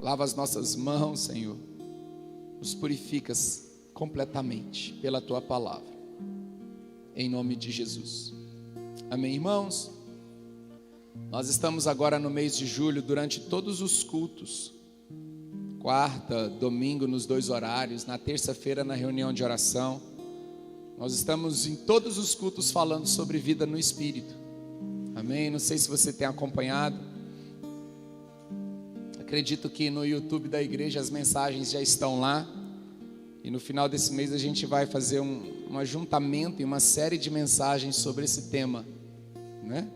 Lava as nossas mãos, Senhor. Nos purificas completamente pela Tua palavra. Em nome de Jesus. Amém, irmãos? Nós estamos agora no mês de julho, durante todos os cultos. Quarta, domingo nos 2 horários, na terça-feira na reunião de oração. Nós estamos em todos os cultos falando sobre vida no Espírito. Amém? Não sei se você tem acompanhado. Acredito que no YouTube da igreja as mensagens já estão lá. E no final desse mês a gente vai fazer um ajuntamento e uma série de mensagens sobre esse tema, né?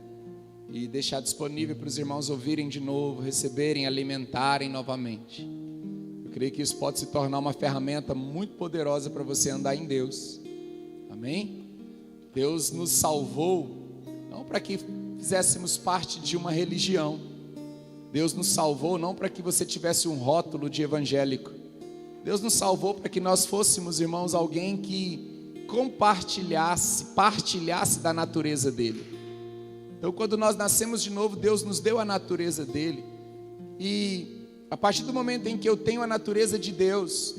E deixar disponível para os irmãos ouvirem de novo, receberem, alimentarem novamente. Eu creio que isso pode se tornar uma ferramenta muito poderosa para você andar em Deus. Amém? Deus nos salvou não para que fizéssemos parte de uma religião. Deus nos salvou não para que você tivesse um rótulo de evangélico. Deus nos salvou para que nós fôssemos, irmãos, alguém que partilhasse da natureza dele. Então, quando nós nascemos de novo, Deus nos deu a natureza dele. E a partir do momento em que eu tenho a natureza de Deus,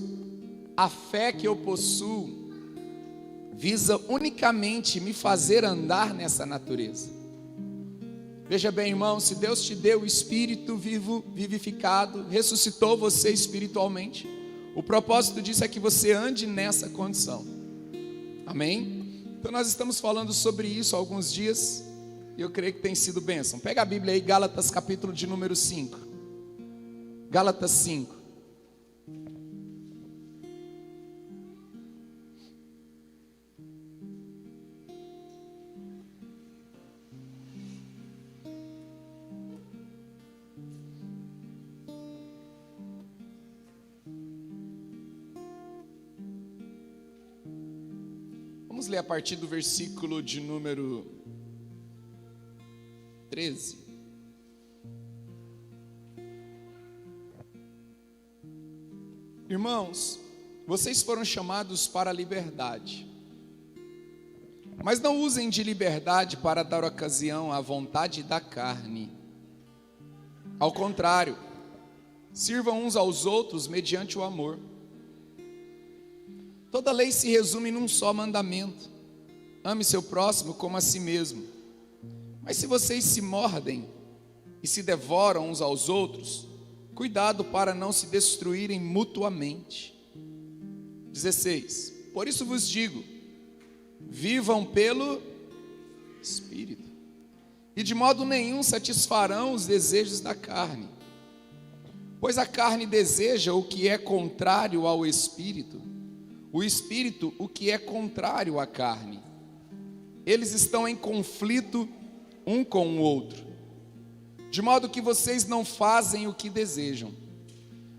a fé que eu possuo visa unicamente me fazer andar nessa natureza. Veja bem, irmão, se Deus te deu o Espírito vivo, vivificado, ressuscitou você espiritualmente, o propósito disso é que você ande nessa condição. Amém? Então nós estamos falando sobre isso há alguns dias e eu creio que tem sido bênção. Pega a Bíblia aí, Gálatas capítulo de número 5. Gálatas 5. Vamos ler a partir do versículo de número 13. Irmãos, vocês foram chamados para a liberdade, mas não usem de liberdade para dar ocasião à vontade da carne. Ao contrário, sirvam uns aos outros mediante o amor. Toda lei se resume num só mandamento: ame seu próximo como a si mesmo. Mas se vocês se mordem e se devoram uns aos outros, cuidado para não se destruírem mutuamente. 16. Por isso vos digo, vivam pelo Espírito, e de modo nenhum satisfarão os desejos da carne. Pois a carne deseja o que é contrário ao Espírito, o Espírito o que é contrário à carne. Eles estão em conflito um com o outro, de modo que vocês não fazem o que desejam.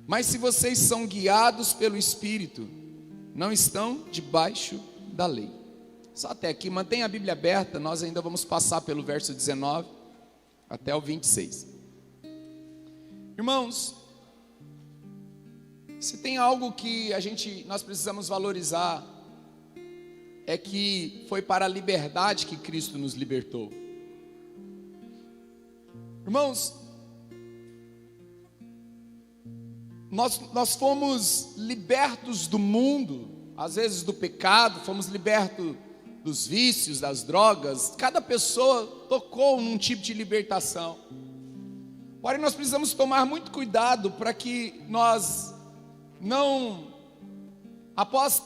Mas se vocês são guiados pelo Espírito, não estão debaixo da lei. Só até aqui, mantenha a Bíblia aberta, nós ainda vamos passar pelo verso 19 até o 26. Irmãos, se tem algo que nós precisamos valorizar, é que foi para a liberdade que Cristo nos libertou. Irmãos, nós fomos libertos do mundo, às vezes do pecado, fomos libertos dos vícios, das drogas. Cada pessoa tocou num tipo de libertação. Porém, nós precisamos tomar muito cuidado para que nós não, após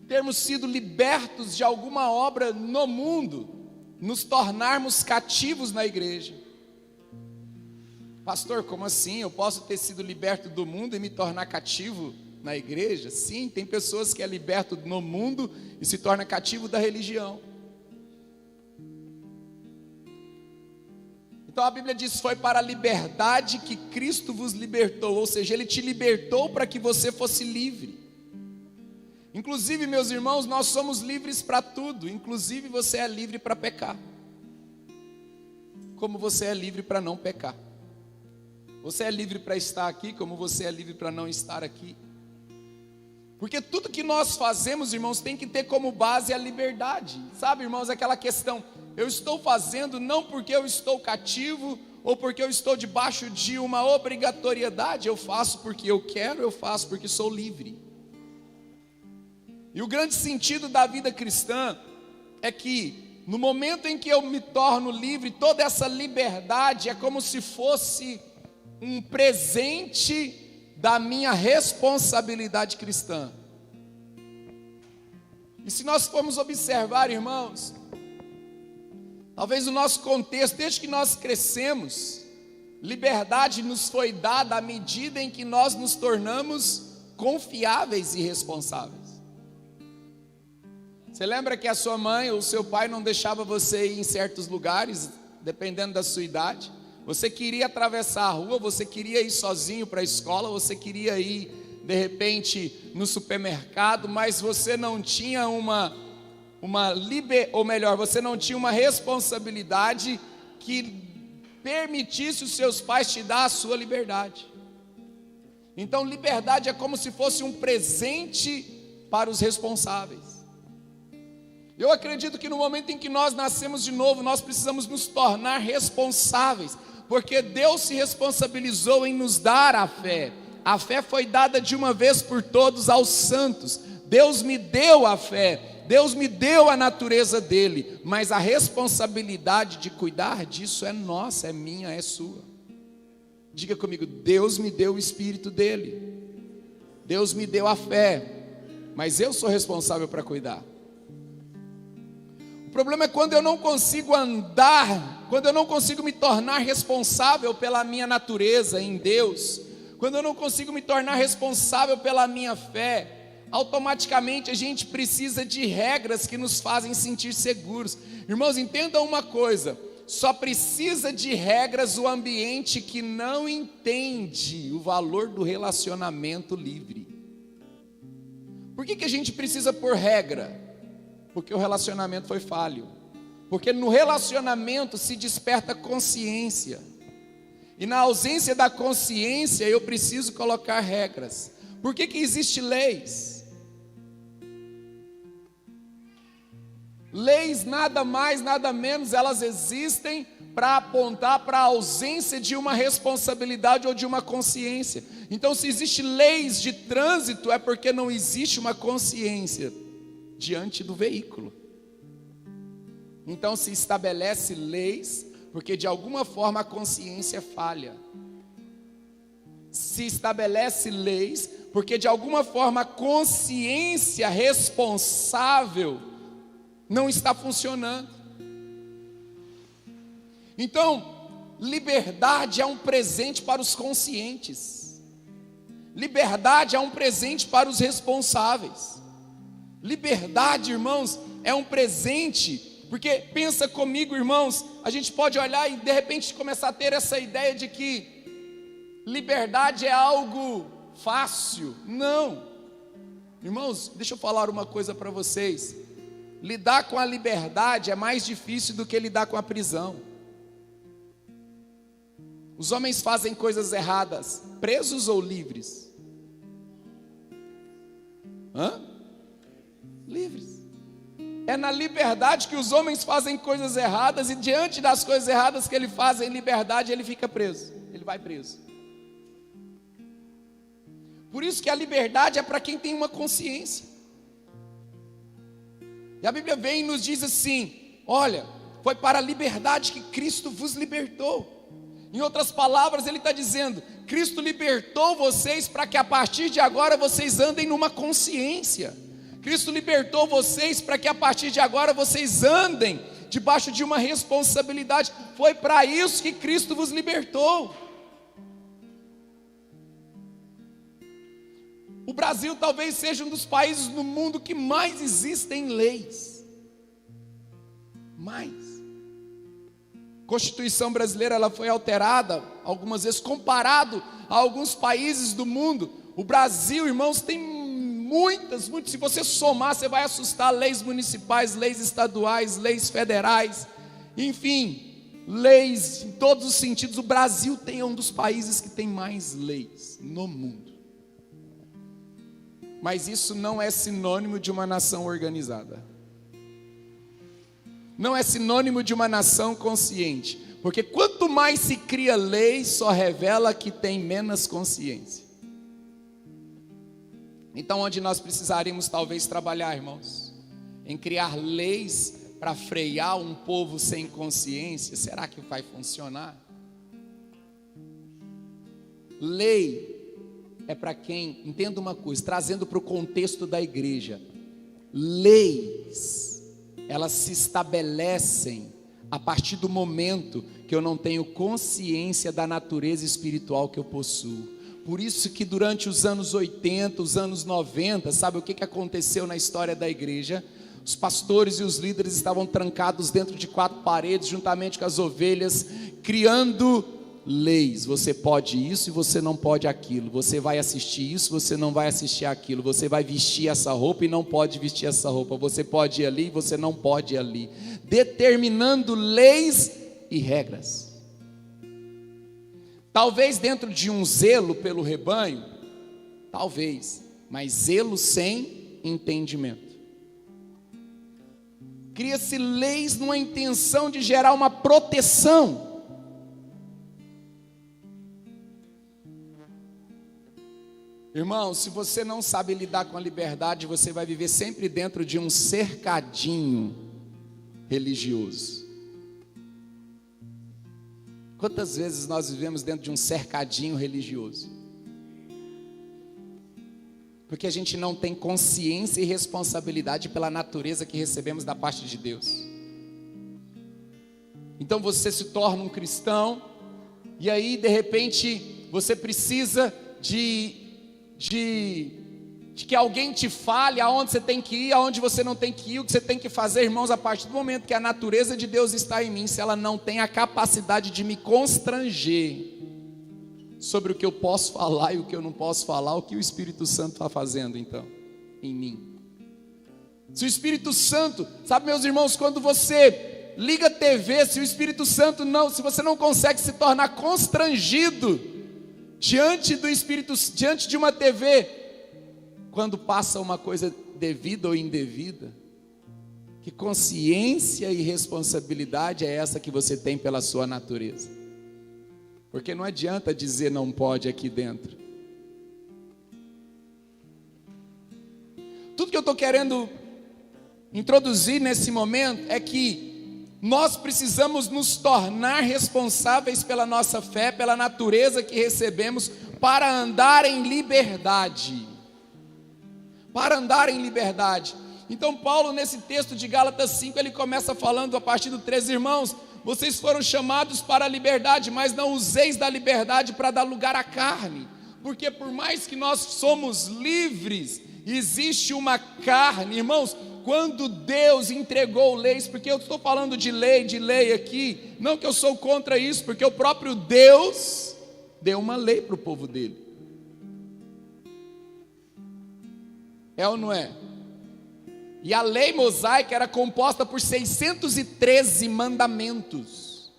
termos sido libertos de alguma obra no mundo, nos tornarmos cativos na igreja. Pastor, como assim? Eu posso ter sido liberto do mundo e me tornar cativo na igreja? Sim, tem pessoas que é liberto no mundo e se torna cativo da religião. Então a Bíblia diz: foi para a liberdade que Cristo vos libertou, ou seja, Ele te libertou para que você fosse livre. Inclusive, meus irmãos, nós somos livres para tudo, inclusive você é livre para pecar, como você é livre para não pecar. Você é livre para estar aqui, como você é livre para não estar aqui. Porque tudo que nós fazemos, irmãos, tem que ter como base a liberdade. Sabe, irmãos, aquela questão: eu estou fazendo não porque eu estou cativo ou porque eu estou debaixo de uma obrigatoriedade. Eu faço porque eu quero, eu faço porque sou livre. E o grande sentido da vida cristã é que no momento em que eu me torno livre, toda essa liberdade é como se fosse um presente da minha responsabilidade cristã. E se nós formos observar, irmãos, talvez o nosso contexto, desde que nós crescemos, liberdade nos foi dada à medida em que nós nos tornamos confiáveis e responsáveis. Você lembra que a sua mãe ou o seu pai não deixava você ir em certos lugares, dependendo da sua idade? Você queria atravessar a rua, você queria ir sozinho para a escola, você queria ir, de repente, no supermercado, mas você não tinha você não tinha uma responsabilidade que permitisse os seus pais te dar a sua liberdade. Então, liberdade é como se fosse um presente para os responsáveis. Eu acredito que no momento em que nós nascemos de novo, nós precisamos nos tornar responsáveis, porque Deus se responsabilizou em nos dar a fé. A fé foi dada de uma vez por todos aos santos. Deus me deu a fé, Deus me deu a natureza dele, mas a responsabilidade de cuidar disso é nossa, é minha, é sua. Diga comigo: Deus me deu o Espírito dele, Deus me deu a fé, mas eu sou responsável para cuidar. O problema é quando eu não consigo andar, quando eu não consigo me tornar responsável pela minha natureza em Deus, quando eu não consigo me tornar responsável pela minha fé, automaticamente a gente precisa de regras que nos fazem sentir seguros. Irmãos, entendam uma coisa: só precisa de regras o ambiente que não entende o valor do relacionamento livre. Por que a gente precisa pôr regra? Porque o relacionamento foi falho. Porque no relacionamento se desperta consciência. E na ausência da consciência eu preciso colocar regras. Por que existem leis? Leis nada mais, nada menos, elas existem para apontar para a ausência de uma responsabilidade ou de uma consciência. Então, se existem leis de trânsito, é porque não existe uma consciência diante do veículo. Então se estabelece leis porque de alguma forma a consciência falha. Se estabelece leis porque de alguma forma a consciência responsável não está funcionando. Então, liberdade é um presente para os conscientes. Liberdade é um presente para os responsáveis. Liberdade, irmãos, é um presente, porque pensa comigo, irmãos, a gente pode olhar e de repente começar a ter essa ideia de que liberdade é algo fácil. Não, irmãos, deixa eu falar uma coisa para vocês: lidar com a liberdade é mais difícil do que lidar com a prisão. Os homens fazem coisas erradas, presos ou livres? Livres. É na liberdade que os homens fazem coisas erradas, e diante das coisas erradas que ele faz em liberdade, ele fica preso, ele vai preso. Por isso que a liberdade é para quem tem uma consciência. E a Bíblia vem e nos diz assim: olha, foi para a liberdade que Cristo vos libertou. Em outras palavras, ele está dizendo: Cristo libertou vocês para que a partir de agora vocês andem numa consciência. Cristo libertou vocês para que a partir de agora vocês andem debaixo de uma responsabilidade. Foi para isso que Cristo vos libertou. O Brasil talvez seja um dos países no mundo que mais existem leis. Mais. A Constituição brasileira, ela foi alterada algumas vezes, comparado a alguns países do mundo. O Brasil, irmãos, tem muitas, se você somar, você vai assustar: leis municipais, leis estaduais, leis federais, enfim, leis em todos os sentidos. O Brasil é um dos países que tem mais leis no mundo. Mas isso não é sinônimo de uma nação organizada. Não é sinônimo de uma nação consciente. Porque quanto mais se cria lei, só revela que tem menos consciência. Então, onde nós precisaríamos talvez trabalhar, irmãos, em criar leis para frear um povo sem consciência, será que vai funcionar? Lei é para quem, entenda uma coisa, trazendo para o contexto da igreja, leis, elas se estabelecem a partir do momento que eu não tenho consciência da natureza espiritual que eu possuo. Por isso que durante os anos 80, os anos 90, sabe o que aconteceu na história da igreja? Os pastores e os líderes estavam trancados dentro de 4 paredes, juntamente com as ovelhas, criando leis. Você pode isso e você não pode aquilo. Você vai assistir isso, você não vai assistir aquilo. Você vai vestir essa roupa e não pode vestir essa roupa. Você pode ir ali e você não pode ir ali. Determinando leis e regras. Talvez dentro de um zelo pelo rebanho, talvez, mas zelo sem entendimento. Cria-se leis numa intenção de gerar uma proteção. Irmão, se você não sabe lidar com a liberdade, você vai viver sempre dentro de um cercadinho religioso. Quantas vezes nós vivemos dentro de um cercadinho religioso? Porque a gente não tem consciência e responsabilidade pela natureza que recebemos da parte de Deus. Então você se torna um cristão, e aí de repente você precisa de que alguém te fale aonde você tem que ir, aonde você não tem que ir, o que você tem que fazer, irmãos. A partir do momento que a natureza de Deus está em mim, se ela não tem a capacidade de me constranger sobre o que eu posso falar e o que eu não posso falar, o que o Espírito Santo está fazendo então em mim? Se o Espírito Santo, sabe, meus irmãos, quando você liga a TV, se o Espírito Santo se você não consegue se tornar constrangido diante do Espírito, diante de uma TV, quando passa uma coisa devida ou indevida, que consciência e responsabilidade é essa que você tem pela sua natureza? Porque não adianta dizer não pode aqui dentro. Tudo que eu estou querendo introduzir nesse momento é que nós precisamos nos tornar responsáveis pela nossa fé, pela natureza que recebemos, para andar em liberdade. Para andar em liberdade. Então Paulo, nesse texto de Gálatas 5, ele começa falando a partir do 13, irmãos, vocês foram chamados para a liberdade, mas não useis da liberdade para dar lugar à carne, porque por mais que nós somos livres, existe uma carne, irmãos. Quando Deus entregou leis, porque eu estou falando de lei aqui, não que eu sou contra isso, porque o próprio Deus deu uma lei para o povo dele. É ou não é? E a lei mosaica era composta por 613 mandamentos.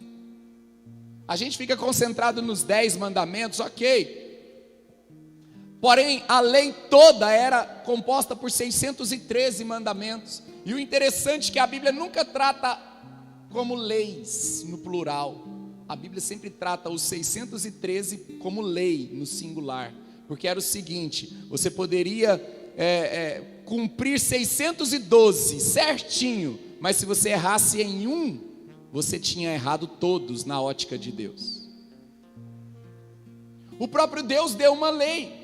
A gente fica concentrado nos 10 mandamentos, ok. Porém, a lei toda era composta por 613 mandamentos. E o interessante é que a Bíblia nunca trata como leis, no plural. A Bíblia sempre trata os 613 como lei, no singular. Porque era o seguinte, você poderia cumprir 612 certinho, mas se você errasse em um, você tinha errado todos na ótica de Deus. O próprio Deus deu uma lei.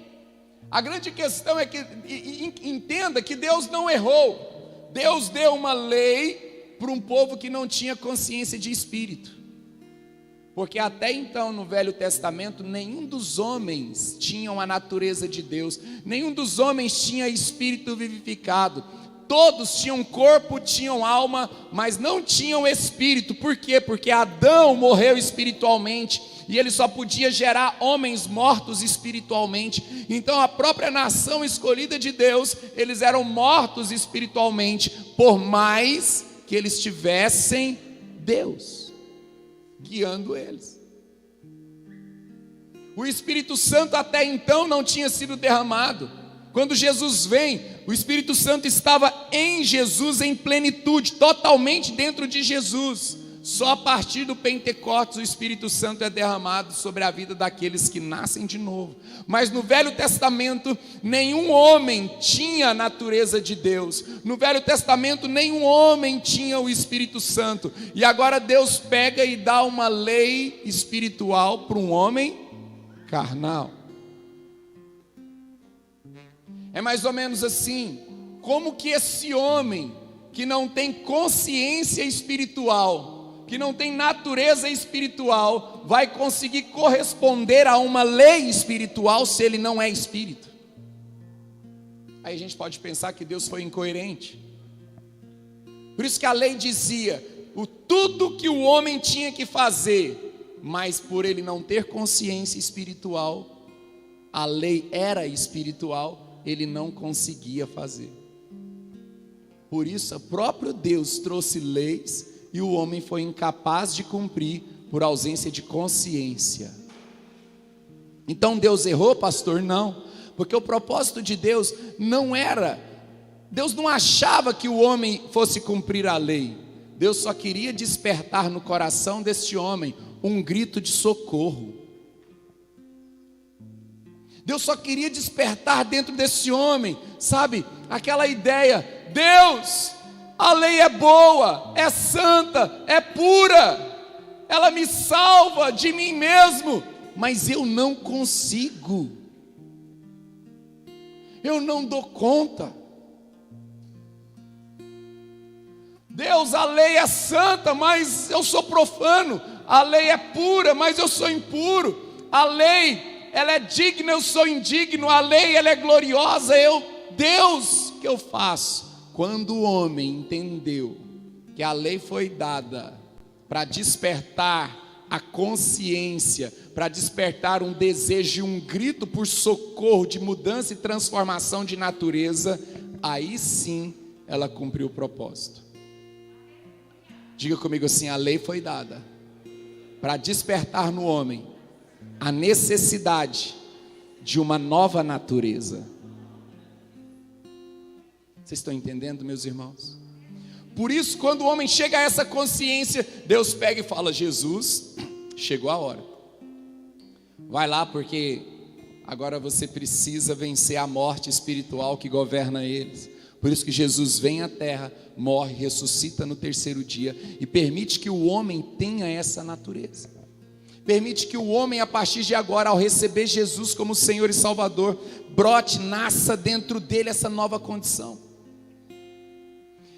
A grande questão é que entenda que Deus não errou. Deus deu uma lei para um povo que não tinha consciência de espírito. Porque até então no Velho Testamento nenhum dos homens tinham a natureza de Deus. Nenhum dos homens tinha espírito vivificado. Todos tinham corpo, tinham alma, mas não tinham espírito. Por quê? Porque Adão morreu espiritualmente e ele só podia gerar homens mortos espiritualmente. Então a própria nação escolhida de Deus, eles eram mortos espiritualmente, por mais que eles tivessem Deus guiando eles. O Espírito Santo até então não tinha sido derramado. Quando Jesus vem, o Espírito Santo estava em Jesus em plenitude, totalmente dentro de Jesus. Só a partir do Pentecostes o Espírito Santo é derramado sobre a vida daqueles que nascem de novo. Mas no Velho Testamento, nenhum homem tinha a natureza de Deus. No Velho Testamento, nenhum homem tinha o Espírito Santo. E agora Deus pega e dá uma lei espiritual para um homem carnal. É mais ou menos assim, como que esse homem que não tem consciência espiritual, que não tem natureza espiritual, vai conseguir corresponder a uma lei espiritual se ele não é espírito? Aí a gente pode pensar que Deus foi incoerente. Por isso que a lei dizia tudo que o homem tinha que fazer, mas por ele não ter consciência espiritual, a lei era espiritual, ele não conseguia fazer. Por isso o próprio Deus trouxe leis e o homem foi incapaz de cumprir por ausência de consciência. Então Deus errou, pastor? Não, porque o propósito de Deus não era, Deus não achava que o homem fosse cumprir a lei. Deus só queria despertar no coração deste homem um grito de socorro. Deus só queria despertar dentro desse homem, sabe, aquela ideia: Deus, a lei é boa, é santa, é pura, ela me salva de mim mesmo, mas eu não consigo, eu não dou conta. Deus, a lei é santa, mas eu sou profano. A lei é pura, mas eu sou impuro. A lei, ela é digna, eu sou indigno. A lei, ela é gloriosa, Deus, o que eu faço? Quando o homem entendeu que a lei foi dada para despertar a consciência, para despertar um desejo e um grito por socorro, de mudança e transformação de natureza, aí sim ela cumpriu o propósito. Diga comigo assim: a lei foi dada para despertar no homem a necessidade de uma nova natureza. Vocês estão entendendo, meus irmãos? Por isso, quando o homem chega a essa consciência, Deus pega e fala: Jesus, chegou a hora, vai lá, porque agora você precisa vencer a morte espiritual que governa eles. Por isso que Jesus vem à terra, morre, ressuscita no terceiro dia e permite que o homem tenha essa natureza. Permite que o homem, a partir de agora, ao receber Jesus como Senhor e Salvador, brote, nasça dentro dele essa nova condição.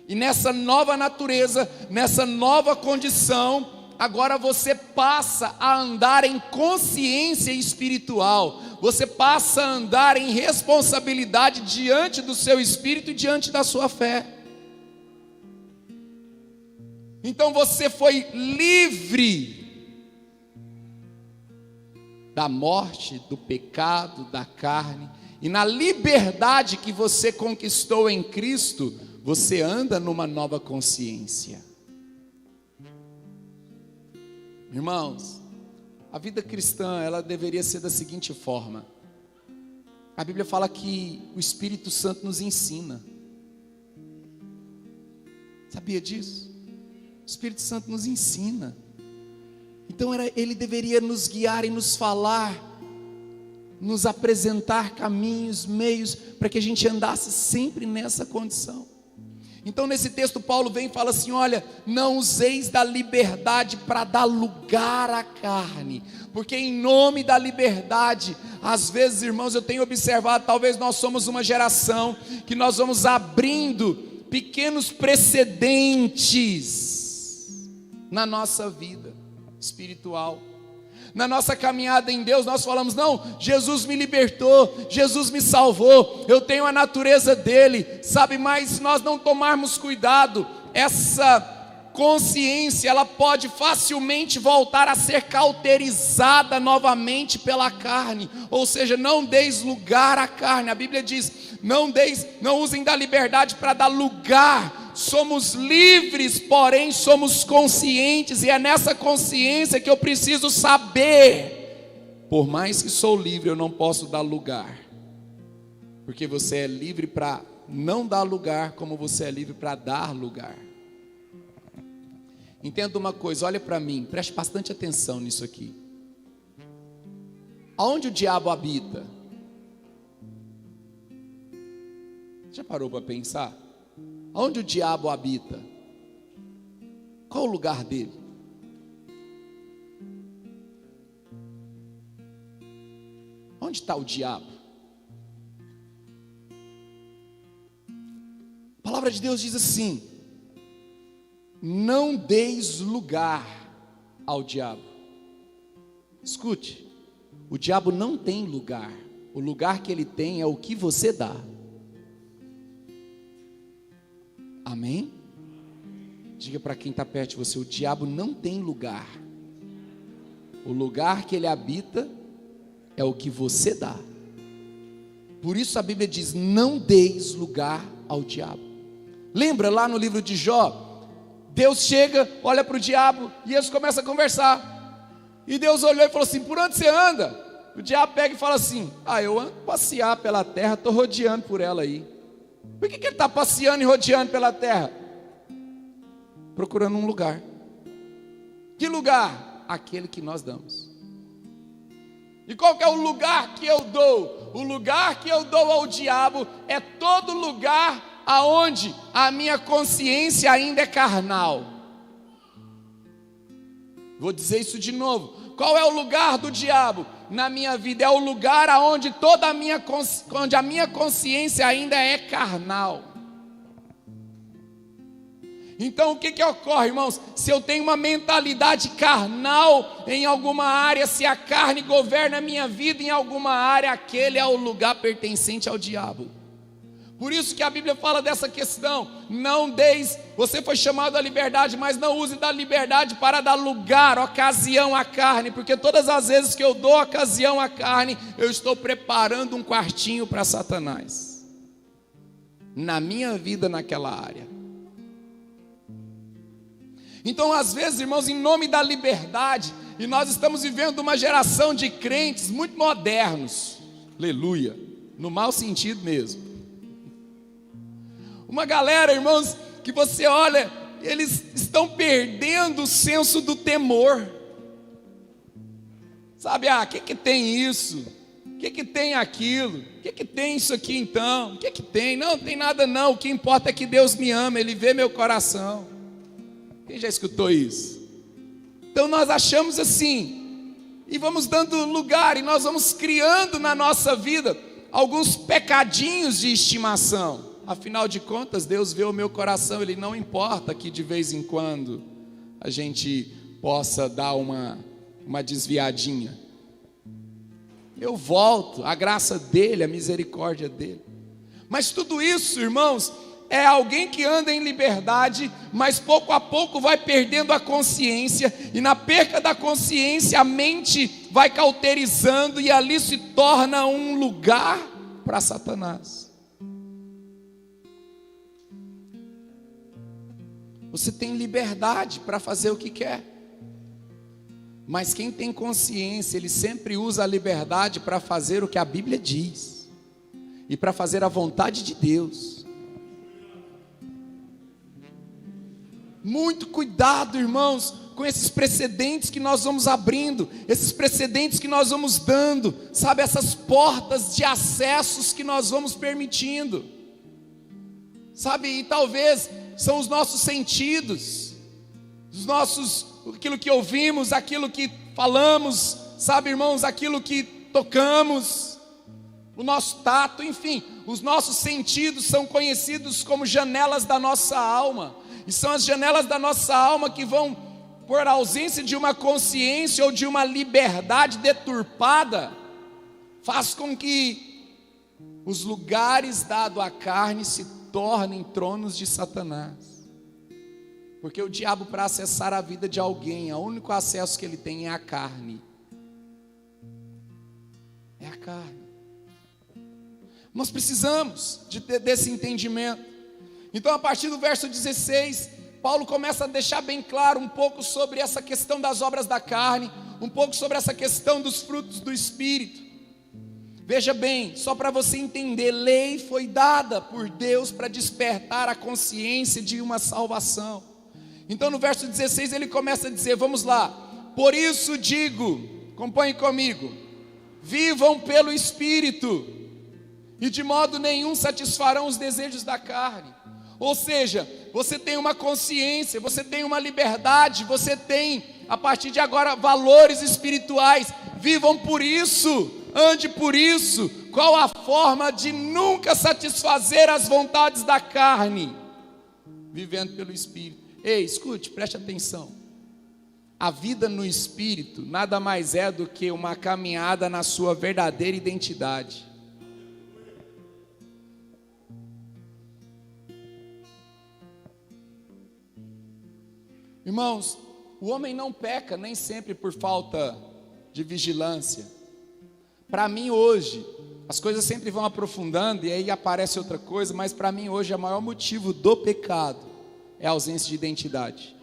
E nessa nova natureza, nessa nova condição, agora você passa a andar em consciência espiritual. Você passa a andar em responsabilidade diante do seu espírito e diante da sua fé. Então você foi livre da morte, do pecado, da carne. E na liberdade que você conquistou em Cristo, você anda numa nova consciência. Irmãos, a vida cristã, ela deveria ser da seguinte forma. A Bíblia fala que o Espírito Santo nos ensina. Sabia disso? O Espírito Santo nos ensina. Então ele deveria nos guiar e nos falar, nos apresentar caminhos, meios, para que a gente andasse sempre nessa condição. Então nesse texto Paulo vem e fala assim: olha, não useis da liberdade para dar lugar à carne, porque em nome da liberdade, às vezes, irmãos, eu tenho observado, talvez nós somos uma geração que nós vamos abrindo pequenos precedentes na nossa vida espiritual. Na nossa caminhada em Deus, nós falamos: não, Jesus me libertou, Jesus me salvou, eu tenho a natureza dele, sabe? Mas se nós não tomarmos cuidado, essa consciência, ela pode facilmente voltar a ser cauterizada novamente pela carne. Ou seja, não deis lugar à carne. A Bíblia diz: não usem da liberdade para dar lugar. Somos livres, porém somos conscientes, e é nessa consciência que eu preciso saber: por mais que sou livre, eu não posso dar lugar, porque você é livre para não dar lugar, como você é livre para dar lugar. Entenda uma coisa, olha para mim, preste bastante atenção nisso aqui. Aonde o diabo habita? Já parou para pensar? Aonde o diabo habita? Qual o lugar dele? Onde está o diabo? A palavra de Deus diz assim: não deis lugar ao diabo. Escute, o diabo não tem lugar. O lugar que ele tem é o que você dá. Amém? Diga para quem está perto de você: o diabo não tem lugar. O lugar que ele habita é o que você dá. Por isso a Bíblia diz: não deis lugar ao diabo. Lembra lá no livro de Jó? Deus chega, olha para o diabo e eles começam a conversar. E Deus olhou e falou assim: por onde você anda? O diabo pega e fala assim: eu ando passear pela terra, estou rodeando por ela aí. Por que ele está passeando e rodeando pela terra? Procurando um lugar. Que lugar? Aquele que nós damos. E qual que é o lugar que eu dou? O lugar que eu dou ao diabo é todo lugar aonde a minha consciência ainda é carnal. Vou dizer isso de novo. Qual é o lugar do diabo na minha vida? É o lugar aonde onde a minha consciência ainda é carnal. Então o que ocorre, irmãos? Se eu tenho uma mentalidade carnal em alguma área, se a carne governa a minha vida em alguma área, aquele é o lugar pertencente ao diabo. Por isso que a Bíblia fala dessa questão: não deis, você foi chamado à liberdade, mas não use da liberdade para dar lugar, ocasião à carne, porque todas as vezes que eu dou ocasião à carne, eu estou preparando um quartinho para Satanás, na minha vida naquela área. Então às vezes, irmãos, em nome da liberdade, e nós estamos vivendo uma geração de crentes muito modernos, aleluia, no mau sentido mesmo. Uma galera, irmãos, que você olha, eles estão perdendo o senso do temor. Sabe, que tem isso? Que tem aquilo? Que tem isso aqui então? Que tem? Não tem nada não, o que importa é que Deus me ama, Ele vê meu coração. Quem já escutou isso? Então nós achamos assim, e vamos dando lugar, e nós vamos criando na nossa vida alguns pecadinhos de estimação. Afinal de contas, Deus vê o meu coração, Ele não importa que de vez em quando a gente possa dar uma desviadinha. Eu volto, a graça dEle, a misericórdia dEle. Mas tudo isso, irmãos, é alguém que anda em liberdade, mas pouco a pouco vai perdendo a consciência, e na perca da consciência a mente vai cauterizando, e ali se torna um lugar para Satanás. Você tem liberdade para fazer o que quer, mas quem tem consciência, ele sempre usa a liberdade para fazer o que a Bíblia diz, e para fazer a vontade de Deus. Muito cuidado, irmãos, com esses precedentes que nós vamos abrindo, esses precedentes que nós vamos dando, sabe, essas portas de acessos que nós vamos permitindo, sabe, e talvez são os nossos sentidos, aquilo que ouvimos, aquilo que falamos, sabe, irmãos, aquilo que tocamos, o nosso tato, enfim, os nossos sentidos são conhecidos como janelas da nossa alma, e são as janelas da nossa alma que vão, por ausência de uma consciência ou de uma liberdade deturpada, faz com que os lugares dados à carne se tornem tronos de Satanás. Porque o diabo, para acessar a vida de alguém, o único acesso que ele tem é a carne. É a carne. Nós precisamos desse entendimento. Então, a partir do verso 16, Paulo começa a deixar bem claro um pouco sobre essa questão das obras da carne, um pouco sobre essa questão dos frutos do Espírito. Veja bem, só para você entender, lei foi dada por Deus para despertar a consciência de uma salvação. Então no verso 16 ele começa a dizer, vamos lá: por isso digo, acompanhe comigo, vivam pelo Espírito, e de modo nenhum satisfarão os desejos da carne. Ou seja, você tem uma consciência, você tem uma liberdade, você tem, a partir de agora, valores espirituais. Vivam por isso, ande por isso. Qual a forma de nunca satisfazer as vontades da carne? Vivendo pelo Espírito. Ei, escute, preste atenção. A vida no Espírito nada mais é do que uma caminhada na sua verdadeira identidade. Irmãos, o homem não peca nem sempre por falta de vigilância. Para mim hoje, as coisas sempre vão aprofundando e aí aparece outra coisa, mas para mim hoje o maior motivo do pecado é a ausência de identidade.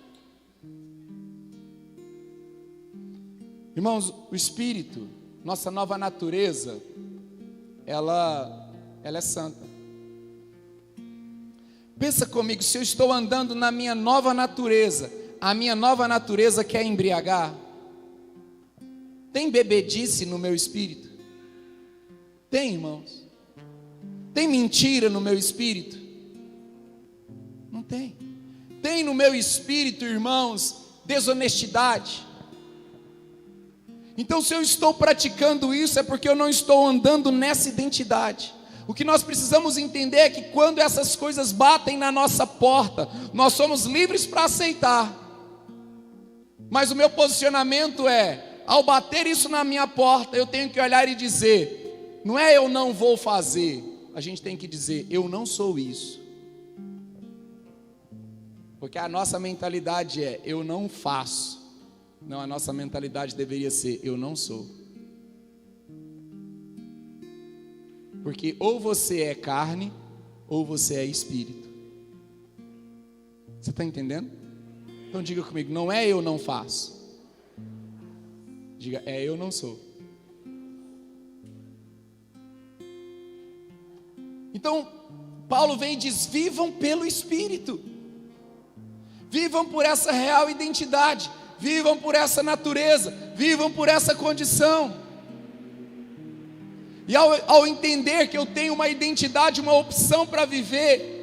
Irmãos, o Espírito, nossa nova natureza, ela é santa. Pensa comigo, se eu estou andando na minha nova natureza, a minha nova natureza quer embriagar? Tem bebedice no meu espírito? Tem, irmãos? Tem mentira no meu espírito? Não tem. Tem no meu espírito, irmãos, desonestidade? Então, se eu estou praticando isso, é porque eu não estou andando nessa identidade. O que nós precisamos entender é que quando essas coisas batem na nossa porta, nós somos livres para aceitar. Mas o meu posicionamento é, ao bater isso na minha porta, eu tenho que olhar e dizer, não é eu não vou fazer, a gente tem que dizer, eu não sou isso. Porque a nossa mentalidade é, eu não faço. Não, a nossa mentalidade deveria ser, eu não sou. Porque ou você é carne, ou você é espírito. Você está entendendo? Então diga comigo, não é eu não faço. Diga, é eu não sou. Então, Paulo vem e diz, vivam pelo Espírito. Vivam por essa real identidade. Vivam por essa natureza. Vivam por essa condição. E ao entender que eu tenho uma identidade, uma opção para viver,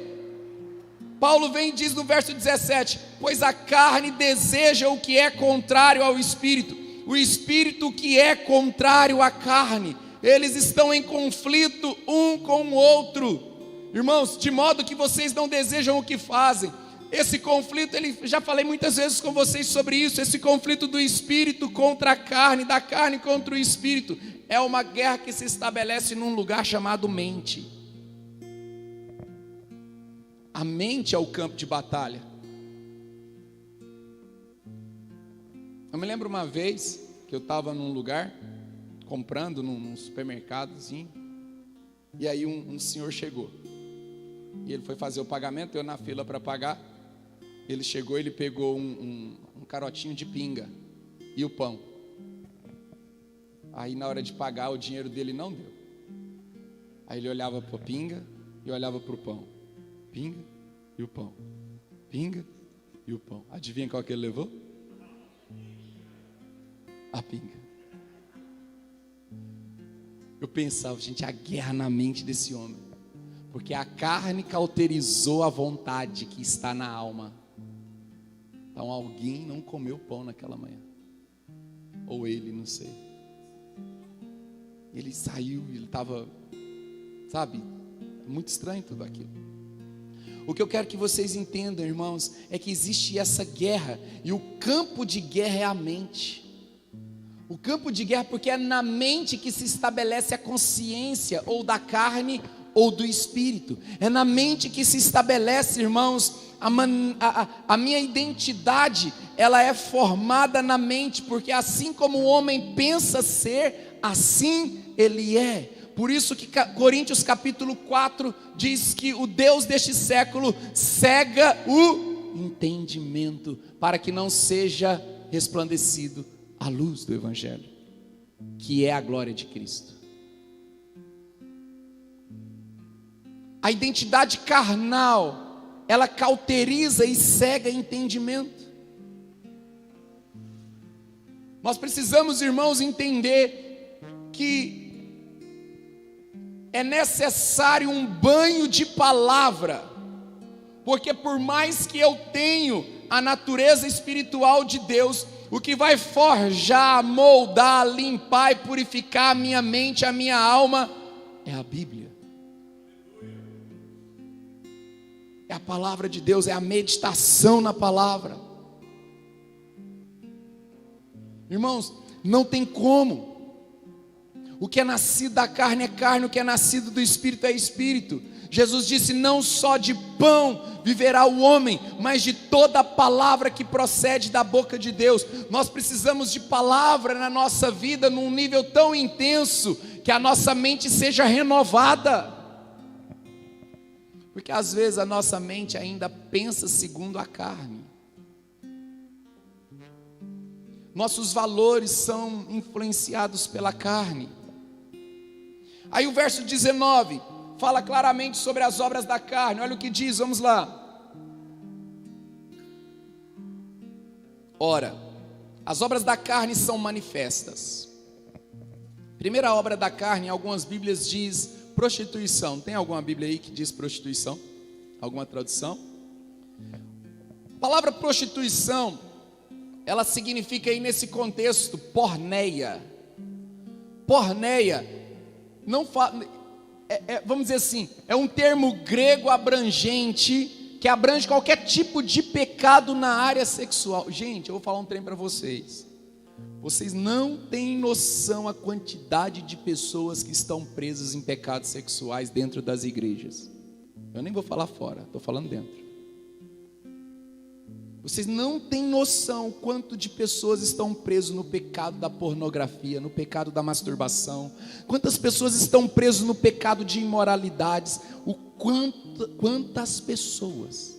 Paulo vem e diz no verso 17, pois a carne deseja o que é contrário ao Espírito, o Espírito que é contrário à carne, eles estão em conflito um com o outro, irmãos, de modo que vocês não desejam o que fazem. Esse conflito, já falei muitas vezes com vocês sobre isso, esse conflito do Espírito contra a carne, da carne contra o Espírito, é uma guerra que se estabelece num lugar chamado mente. A mente é o campo de batalha. Eu me lembro uma vez que eu estava num lugar, comprando num supermercadozinho, e aí um senhor chegou. E ele foi fazer o pagamento, eu na fila para pagar. Ele chegou, ele pegou um carotinho de pinga e o pão. Aí na hora de pagar, o dinheiro dele não deu. Aí ele olhava para a pinga e olhava para o pão. Pinga e o pão. Pinga e o pão. Adivinha qual que ele levou? A pinga. Eu pensava, gente, a guerra na mente desse homem. Porque a carne cauterizou a vontade que está na alma. Então alguém não comeu pão naquela manhã. Ou ele, não sei. Ele saiu, ele estava, sabe, muito estranho tudo aquilo. O que eu quero que vocês entendam, irmãos, é que existe essa guerra, e o campo de guerra é a mente. O campo de guerra, porque é na mente que se estabelece a consciência, ou da carne, ou do espírito. É na mente que se estabelece, irmãos, a minha identidade, ela é formada na mente, porque assim como o homem pensa ser, assim ele é. Por isso que Coríntios capítulo 4 diz que o Deus deste século cega o entendimento, para que não seja resplandecido a luz do Evangelho, que é a glória de Cristo. A identidade carnal ela cauteriza e cega entendimento. Nós precisamos, irmãos, entender que é necessário um banho de palavra, porque por mais que eu tenho a natureza espiritual de Deus, o que vai forjar, moldar, limpar e purificar a minha mente, a minha alma, é a Bíblia. É a palavra de Deus, é a meditação na palavra. Irmãos, não tem como. O que é nascido da carne é carne, o que é nascido do Espírito é Espírito. Jesus disse: não só de pão viverá o homem, mas de toda a palavra que procede da boca de Deus. Nós precisamos de palavra na nossa vida, num nível tão intenso, que a nossa mente seja renovada. Porque às vezes a nossa mente ainda pensa segundo a carne. Nossos valores são influenciados pela carne. Aí o verso 19 fala claramente sobre as obras da carne. Olha o que diz, vamos lá. Ora, as obras da carne são manifestas. Primeira obra da carne, em algumas Bíblias diz prostituição. Tem alguma Bíblia aí que diz prostituição? Alguma tradução? A palavra prostituição, ela significa aí nesse contexto porneia. Porneia, não fala, vamos dizer assim, é um termo grego abrangente, que abrange qualquer tipo de pecado na área sexual. Gente, eu vou falar um trem para vocês. Vocês não têm noção a quantidade de pessoas que estão presas em pecados sexuais dentro das igrejas. Eu nem vou falar fora, estou falando dentro. Vocês não têm noção quanto de pessoas estão presas no pecado da pornografia, no pecado da masturbação. Quantas pessoas estão presas no pecado de imoralidades. Quantas pessoas,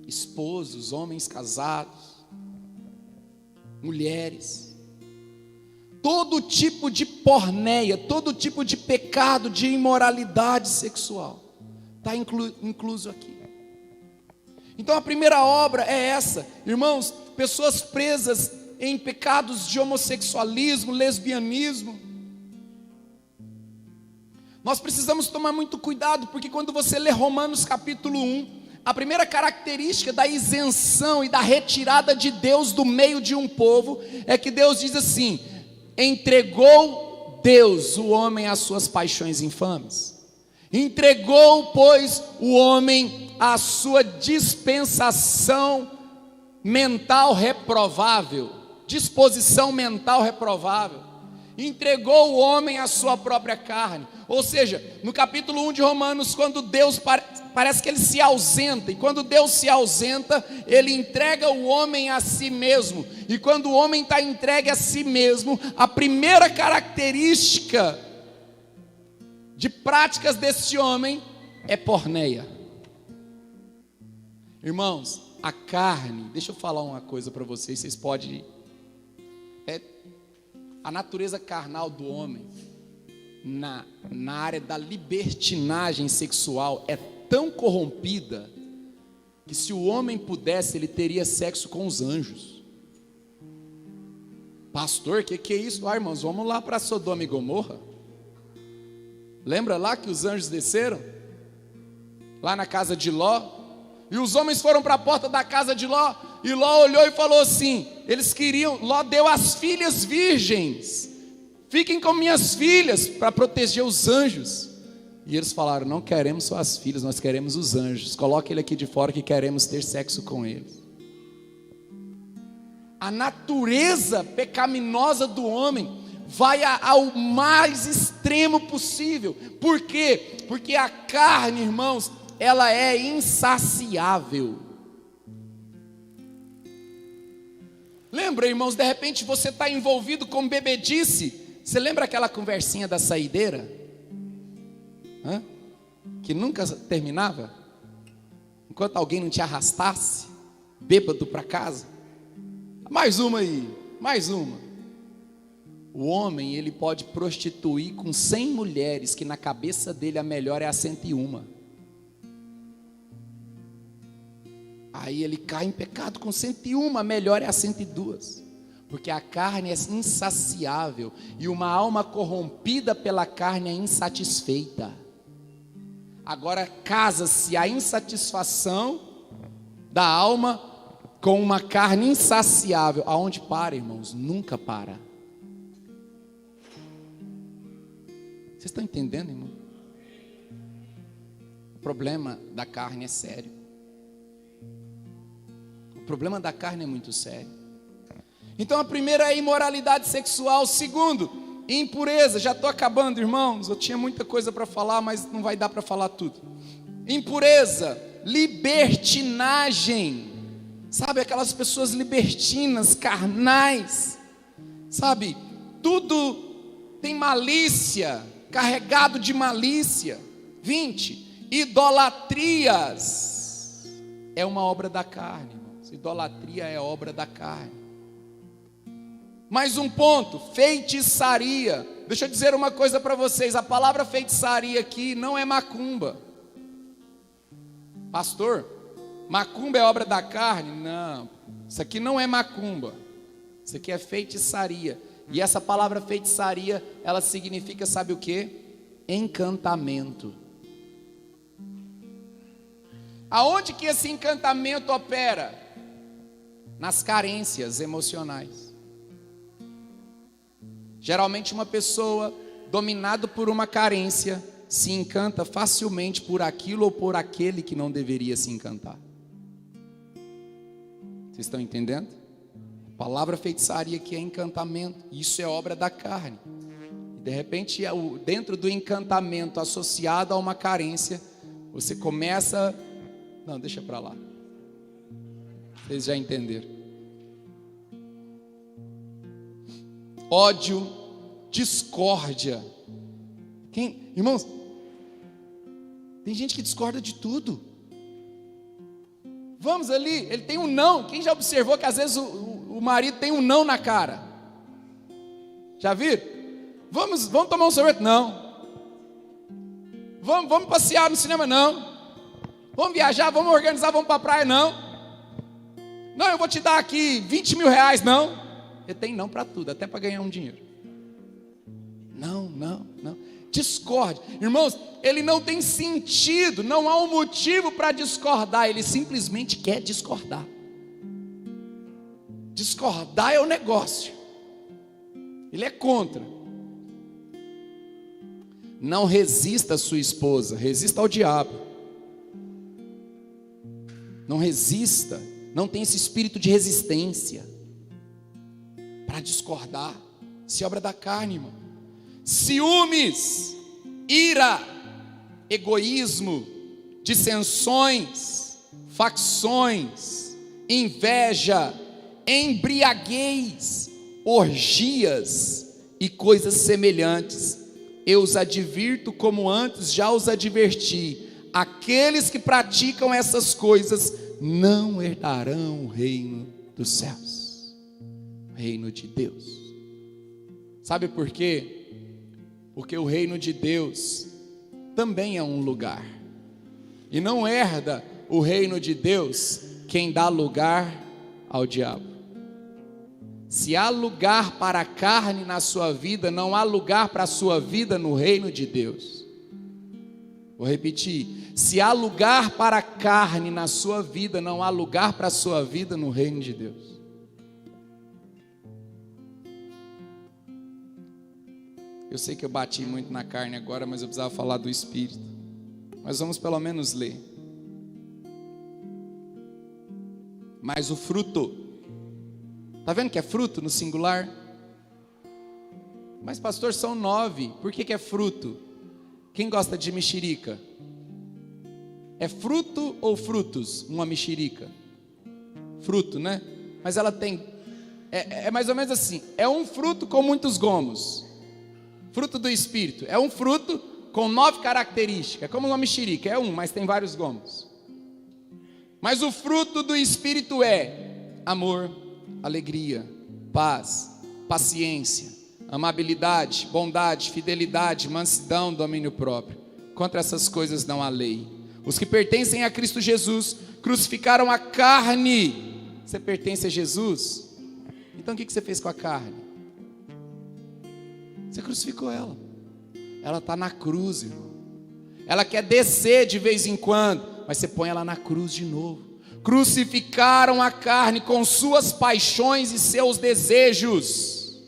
esposos, homens casados, mulheres, todo tipo de porneia, todo tipo de pecado de imoralidade sexual está incluso aqui. Então a primeira obra é essa, irmãos, pessoas presas em pecados de homossexualismo, lesbianismo. Nós precisamos tomar muito cuidado, porque quando você lê Romanos capítulo 1, a primeira característica da isenção e da retirada de Deus do meio de um povo, é que Deus diz assim: entregou Deus o homem às suas paixões infames. Entregou, pois, o homem à sua dispensação mental reprovável, disposição mental reprovável. Entregou o homem à sua própria carne. Ou seja, no capítulo 1 de Romanos, quando Deus parece que ele se ausenta, e quando Deus se ausenta, ele entrega o homem a si mesmo. E quando o homem está entregue a si mesmo, a primeira característica de práticas desse homem é porneia. Irmãos, a carne, deixa eu falar uma coisa para vocês, vocês podem, a natureza carnal do homem, na área da libertinagem sexual, é tão corrompida, que se o homem pudesse, ele teria sexo com os anjos. Pastor, que é isso? Ah, irmãos, vamos lá para Sodoma e Gomorra. Lembra lá que os anjos desceram? Lá na casa de Ló. E os homens foram para a porta da casa de Ló. E Ló olhou e falou assim, eles queriam, Ló deu as filhas virgens. Fiquem com minhas filhas para proteger os anjos. E eles falaram, não queremos só as filhas, nós queremos os anjos. Coloque ele aqui de fora que queremos ter sexo com eles. A natureza pecaminosa do homem vai ao mais extremo possível. Por quê? Porque a carne, irmãos, ela é insaciável. Lembra, irmãos, de repente você está envolvido com bebedice. Você lembra aquela conversinha da saideira? Que nunca terminava? Enquanto alguém não te arrastasse, bêbado para casa. Mais uma aí, mais uma. O homem, ele pode prostituir com 100 mulheres, que na cabeça dele a melhor é a 101. Aí ele cai em pecado com 101, a melhor é a 102. Porque a carne é insaciável e uma alma corrompida pela carne é insatisfeita. Agora casa-se a insatisfação da alma com uma carne insaciável. Aonde para, irmãos? Nunca para. Vocês estão entendendo, irmão? O problema da carne é sério. O problema da carne é muito sério. Então a primeira é imoralidade sexual. Segundo, impureza. Já estou acabando, irmãos. Eu tinha muita coisa para falar, mas não vai dar para falar tudo. Impureza, libertinagem. Sabe, aquelas pessoas libertinas, carnais. Sabe, tudo tem malícia, carregado de malícia. 20, idolatrias. É uma obra da carne, irmãos. Idolatria é obra da carne. Mais um ponto, feitiçaria. Deixa eu dizer uma coisa para vocês. A palavra feitiçaria aqui não é macumba. Pastor, macumba é obra da carne? Não, isso aqui não é macumba. Isso aqui é feitiçaria. E essa palavra feitiçaria, ela significa, sabe o que? Encantamento. Aonde que esse encantamento opera? Nas carências emocionais. Geralmente uma pessoa dominada por uma carência se encanta facilmente por aquilo ou por aquele que não deveria se encantar. Vocês estão entendendo? A palavra feitiçaria aqui é encantamento. Isso é obra da carne. E de repente, dentro do encantamento associado a uma carência, você começa... Não, deixa para lá. Vocês já entenderam. Ódio, discórdia. Irmãos, tem gente que discorda de tudo. Vamos ali, ele tem um não. Quem já observou que às vezes o marido tem um não na cara? Já viram? Vamos tomar um sorvete? Não. Vamos passear no cinema? Não. Vamos viajar, vamos organizar, vamos para a praia? Não. Não, eu vou te dar aqui 20 mil reais? Não. Ele tem não para tudo, até para ganhar um dinheiro. Não. Discorde. Irmãos, ele não tem sentido, não há um motivo para discordar, ele simplesmente quer discordar. Discordar é o negócio. Ele é contra. Não resista à sua esposa, resista ao diabo. Não resista, não tem esse espírito de resistência para discordar. Isso é obra da carne, irmão. Ciúmes, ira, egoísmo, dissensões, facções, inveja, embriaguez, orgias e coisas semelhantes. Eu os advirto como antes já os adverti. Aqueles que praticam essas coisas não herdarão o reino dos céus, o reino de Deus. Sabe por quê? Porque o reino de Deus também é um lugar. E não herda o reino de Deus quem dá lugar ao diabo. Se há lugar para a carne na sua vida, não há lugar para a sua vida no reino de Deus. Vou repetir. Se há lugar para a carne na sua vida, não há lugar para a sua vida no reino de Deus. Eu sei que eu bati muito na carne agora, mas eu precisava falar do Espírito. Mas vamos pelo menos ler. Mas o fruto, está vendo que é fruto no singular? Mas pastor, são 9, por que é fruto? Quem gosta de mexerica? É fruto ou frutos? Uma mexerica? Fruto, né? Mas ela tem, é mais ou menos assim, é um fruto com muitos gomos. Fruto do Espírito, é um fruto com 9 características, é como uma mexerica, é um, mas tem vários gomos. Mas o fruto do Espírito é amor, alegria, paz, paciência, amabilidade, bondade, fidelidade, mansidão, domínio próprio. Contra essas coisas não há lei. Os que pertencem a Cristo Jesus crucificaram a carne. Você pertence a Jesus? Então o que você fez com a carne? Você crucificou ela. Ela está na cruz, irmão. Ela quer descer de vez em quando, mas você põe ela na cruz de novo. Crucificaram a carne com suas paixões e seus desejos.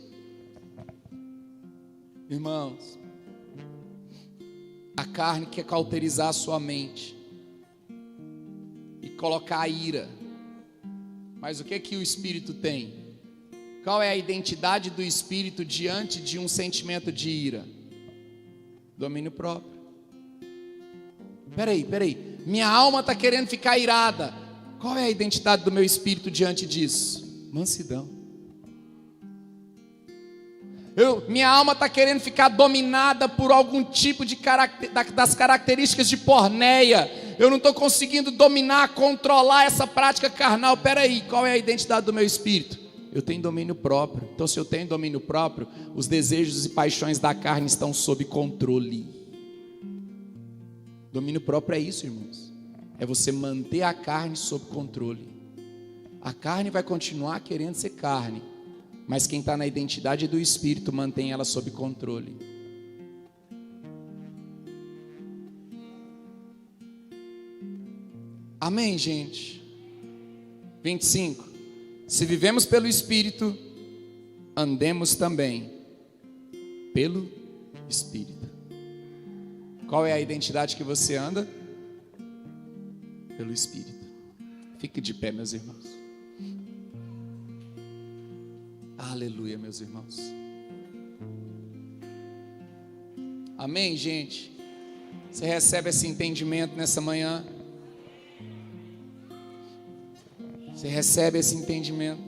Irmãos, a carne quer cauterizar a sua mente e colocar a ira. Mas o que é que o Espírito tem? Qual é a identidade do Espírito diante de um sentimento de ira? Domínio próprio. Peraí, minha alma está querendo ficar irada. Qual é a identidade do meu espírito diante disso? Mansidão. Minha alma está querendo ficar dominada por algum tipo de das características de porneia. Eu não estou conseguindo dominar, controlar essa prática carnal. Peraí, qual é a identidade do meu espírito? Eu tenho domínio próprio. Então, se eu tenho domínio próprio, os desejos e paixões da carne estão sob controle. Domínio próprio é isso, irmãos. É você manter a carne sob controle. A carne vai continuar querendo ser carne, mas quem está na identidade do Espírito mantém ela sob controle. Amém, gente? 25. Se vivemos pelo Espírito, andemos também pelo Espírito. Qual é a identidade que você anda? Pelo Espírito. Fique de pé, meus irmãos. Aleluia, meus irmãos. Amém, gente? Você recebe esse entendimento nessa manhã? Você recebe esse entendimento?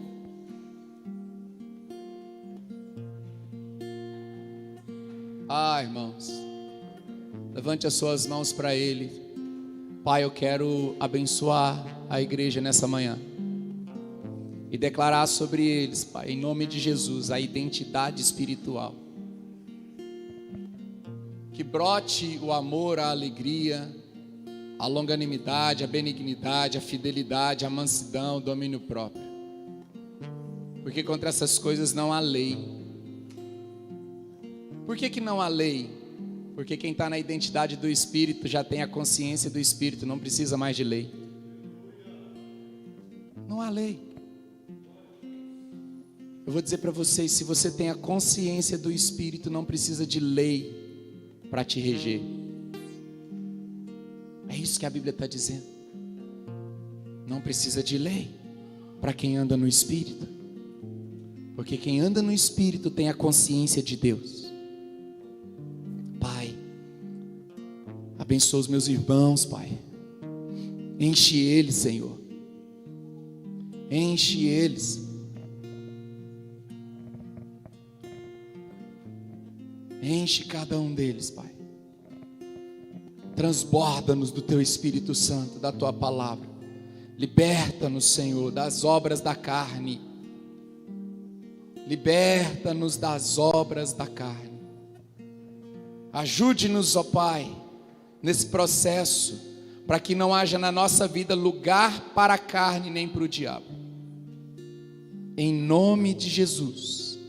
Irmãos, levante as suas mãos para Ele. Pai, eu quero abençoar a igreja nessa manhã e declarar sobre eles, Pai, em nome de Jesus, a identidade espiritual. Que brote o amor, a alegria, a longanimidade, a benignidade, a fidelidade, a mansidão, o domínio próprio. Porque contra essas coisas não há lei. Por que não há lei? Porque quem está na identidade do Espírito já tem a consciência do Espírito, não precisa mais de lei. Não há lei. Eu vou dizer para vocês, se você tem a consciência do Espírito, não precisa de lei para te reger. É isso que a Bíblia está dizendo. Não precisa de lei para quem anda no Espírito. Porque quem anda no Espírito tem a consciência de Deus. Pai, abençoa os meus irmãos, Pai. Enche eles, Senhor. Enche eles. Enche cada um deles, Pai. Transborda-nos do Teu Espírito Santo, da Tua palavra. Liberta-nos, Senhor, das obras da carne. Liberta-nos das obras da carne. Ajude-nos, ó Pai, nesse processo, para que não haja na nossa vida lugar para a carne nem para o diabo. Em nome de Jesus.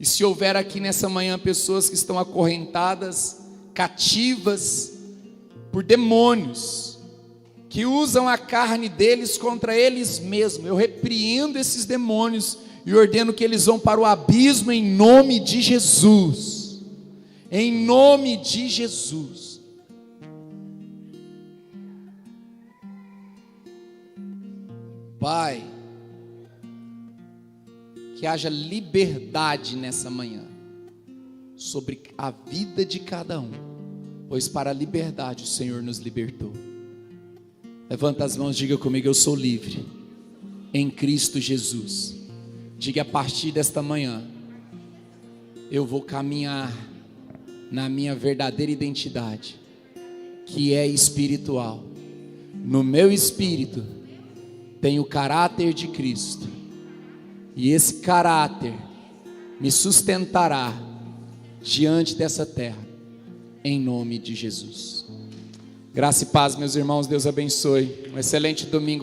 E se houver aqui nessa manhã pessoas que estão acorrentadas, cativas por demônios, que usam a carne deles contra eles mesmos, eu repreendo esses demônios e ordeno que eles vão para o abismo em nome de Jesus. Em nome de Jesus. Pai, que haja liberdade nessa manhã sobre a vida de cada um, pois para a liberdade o Senhor nos libertou. Levanta as mãos, diga comigo: eu sou livre em Cristo Jesus. Diga: a partir desta manhã eu vou caminhar na minha verdadeira identidade, que é espiritual. No meu espírito tem o caráter de Cristo, e esse caráter me sustentará diante dessa terra, em nome de Jesus. Graça e paz, meus irmãos, Deus abençoe. Um excelente domingo.